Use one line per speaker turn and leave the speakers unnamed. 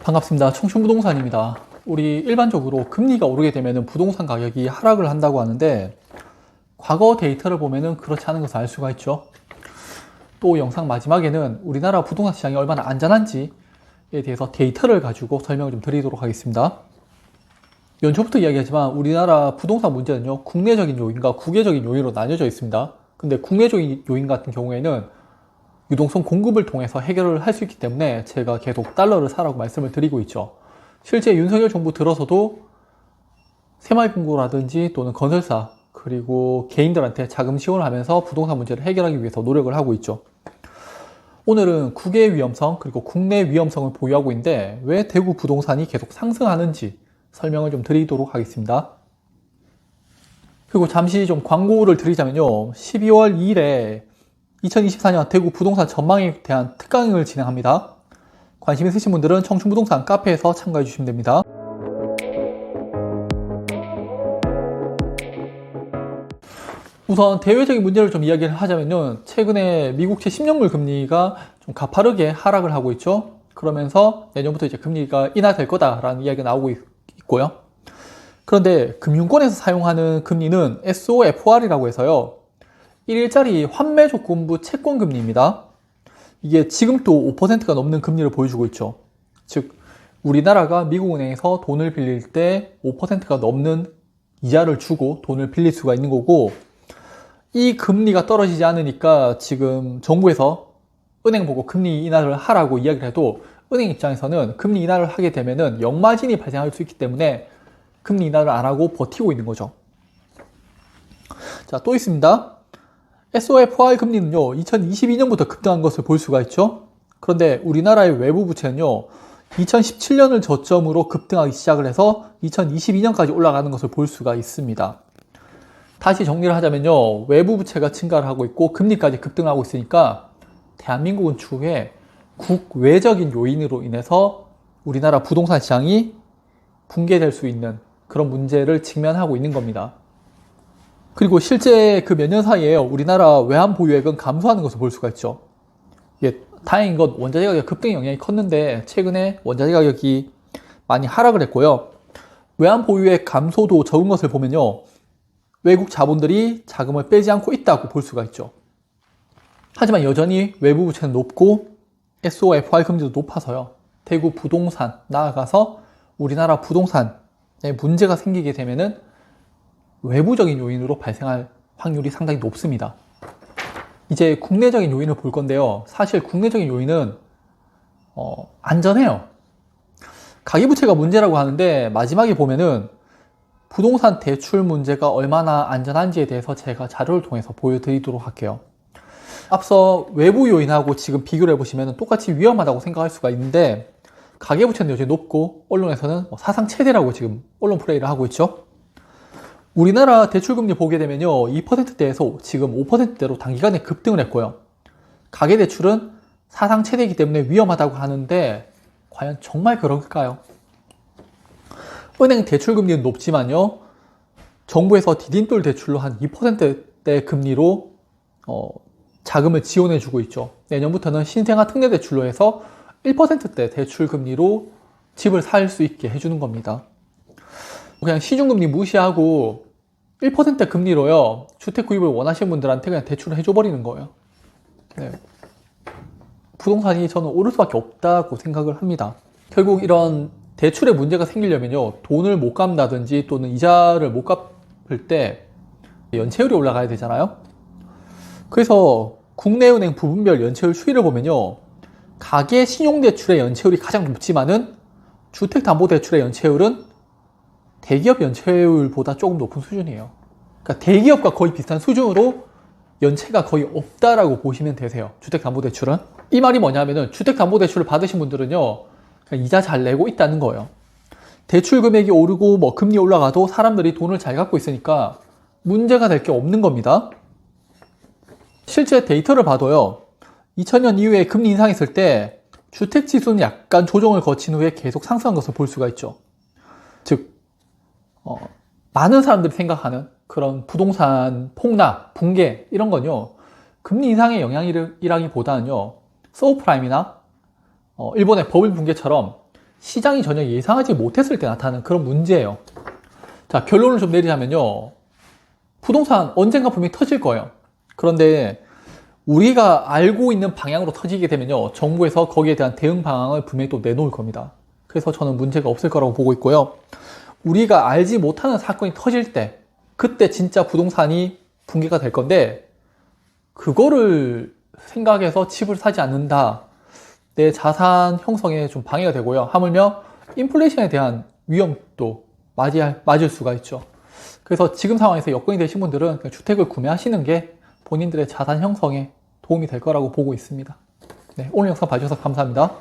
반갑습니다. 청춘부동산입니다. 우리 일반적으로 금리가 오르게 되면 부동산 가격이 하락을 한다고 하는데 과거 데이터를 보면 그렇지 않은 것을 알 수가 있죠. 또 영상 마지막에는 우리나라 부동산 시장이 얼마나 안전한지에 대해서 데이터를 가지고 설명을 좀 드리도록 하겠습니다. 연초부터 이야기하지만 우리나라 부동산 문제는요, 국내적인 요인과 국외적인 요인으로 나뉘어져 있습니다. 근데 국내적인 요인 같은 경우에는 유동성 공급을 통해서 해결을 할 수 있기 때문에 제가 계속 달러를 사라고 말씀을 드리고 있죠. 실제 윤석열 정부 들어서도 새마을금고라든지 또는 건설사 그리고 개인들한테 자금 지원을 하면서 부동산 문제를 해결하기 위해서 노력을 하고 있죠. 오늘은 국외 위험성 그리고 국내 위험성을 보유하고 있는데 왜 대구 부동산이 계속 상승하는지 설명을 좀 드리도록 하겠습니다. 그리고 잠시 좀 광고를 드리자면요, 12월 2일에 2024년 대구 부동산 전망에 대한 특강을 진행합니다. 관심 있으신 분들은 청춘부동산 카페에서 참가해 주시면 됩니다. 우선 대외적인 문제를 좀 이야기를 하자면요, 최근에 미국채 10년물 금리가 좀 가파르게 하락을 하고 있죠. 그러면서 내년부터 이제 금리가 인하될 거다라는 이야기가 나오고 있고요. 그런데 금융권에서 사용하는 금리는 SOFR이라고 해서요, 1일짜리 환매 조건부 채권 금리입니다. 이게 지금 또 5%가 넘는 금리를 보여주고 있죠. 즉, 우리나라가 미국은행에서 돈을 빌릴 때 5%가 넘는 이자를 주고 돈을 빌릴 수가 있는 거고, 이 금리가 떨어지지 않으니까 지금 정부에서 은행 보고 금리 인하를 하라고 이야기를 해도 은행 입장에서는 금리 인하를 하게 되면은 역마진이 발생할 수 있기 때문에 금리 인하를 안 하고 버티고 있는 거죠. 자, 또 있습니다. SOFR 금리는요, 2022년부터 급등한 것을 볼 수가 있죠. 그런데 우리나라의 외부 부채는요, 2017년을 저점으로 급등하기 시작을 해서 2022년까지 올라가는 것을 볼 수가 있습니다. 다시 정리를 하자면요, 외부 부채가 증가를 하고 있고 금리까지 급등하고 있으니까 대한민국은 추후에 국외적인 요인으로 인해서 우리나라 부동산 시장이 붕괴될 수 있는 그런 문제를 직면하고 있는 겁니다. 그리고 실제 그 몇 년 사이에 우리나라 외환 보유액은 감소하는 것을 볼 수가 있죠. 다행인 건 원자재 가격 급등의 영향이 컸는데 최근에 원자재 가격이 많이 하락을 했고요. 외환 보유액 감소도 적은 것을 보면요, 외국 자본들이 자금을 빼지 않고 있다고 볼 수가 있죠. 하지만 여전히 외부 부채는 높고 SOFR 금리도 높아서요, 대구 부동산, 나아가서 우리나라 부동산에 문제가 생기게 되면은 외부적인 요인으로 발생할 확률이 상당히 높습니다. 이제 국내적인 요인을 볼 건데요, 사실 국내적인 요인은 안전해요. 가계부채가 문제라고 하는데 마지막에 보면은 부동산 대출 문제가 얼마나 안전한지에 대해서 제가 자료를 통해서 보여드리도록 할게요. 앞서 외부 요인하고 지금 비교를 해보시면 똑같이 위험하다고 생각할 수가 있는데, 가계부채는 여전히 높고 언론에서는 사상 최대라고 지금 언론 플레이를 하고 있죠. 우리나라 대출금리 보게 되면요, 2%대에서 지금 5%대로 단기간에 급등을 했고요. 가계대출은 사상 최대이기 때문에 위험하다고 하는데 과연 정말 그럴까요? 은행 대출금리는 높지만요, 정부에서 디딤돌 대출로 한 2%대 금리로 자금을 지원해주고 있죠. 내년부터는 신생아 특례대출로 해서 1%대 대출금리로 집을 살 수 있게 해주는 겁니다. 그냥 시중금리 무시하고 1% 금리로요, 주택 구입을 원하시는 분들한테 그냥 대출을 해줘버리는 거예요. 네. 부동산이 저는 오를 수밖에 없다고 생각을 합니다. 결국 이런 대출에 문제가 생기려면요, 돈을 못 갚는다든지 또는 이자를 못 갚을 때 연체율이 올라가야 되잖아요. 그래서 국내은행 부분별 연체율 추이를 보면요, 가계 신용대출의 연체율이 가장 높지만은 주택담보대출의 연체율은 대기업 연체율보다 조금 높은 수준이에요. 그러니까 대기업과 거의 비슷한 수준으로 연체가 거의 없다라고 보시면 되세요, 주택담보대출은. 이 말이 뭐냐면은 주택담보대출을 받으신 분들은요, 그냥 이자 잘 내고 있다는 거예요. 대출 금액이 오르고 뭐 금리 올라가도 사람들이 돈을 잘 갖고 있으니까 문제가 될 게 없는 겁니다. 실제 데이터를 봐도요, 2000년 이후에 금리 인상했을 때 주택지수는 약간 조정을 거친 후에 계속 상승한 것을 볼 수가 있죠. 즉 많은 사람들이 생각하는 그런 부동산 폭락, 붕괴 이런 건요, 금리 인상의 영향이라기보다는요, 서브프라임이나 일본의 버블 붕괴처럼 시장이 전혀 예상하지 못했을 때 나타나는 그런 문제예요. 자, 결론을 좀 내리자면요. 부동산 언젠가 분명히 터질 거예요. 그런데 우리가 알고 있는 방향으로 터지게 되면요. 정부에서 거기에 대한 대응 방안을 분명히 또 내놓을 겁니다. 그래서 저는 문제가 없을 거라고 보고 있고요. 우리가 알지 못하는 사건이 터질 때, 그때 진짜 부동산이 붕괴가 될 건데, 그거를 생각해서 집을 사지 않는다. 내 자산 형성에 좀 방해가 되고요. 하물며 인플레이션에 대한 위험도 맞을 수가 있죠. 그래서 지금 상황에서 여건이 되신 분들은 그냥 주택을 구매하시는 게 본인들의 자산 형성에 도움이 될 거라고 보고 있습니다. 네, 오늘 영상 봐주셔서 감사합니다.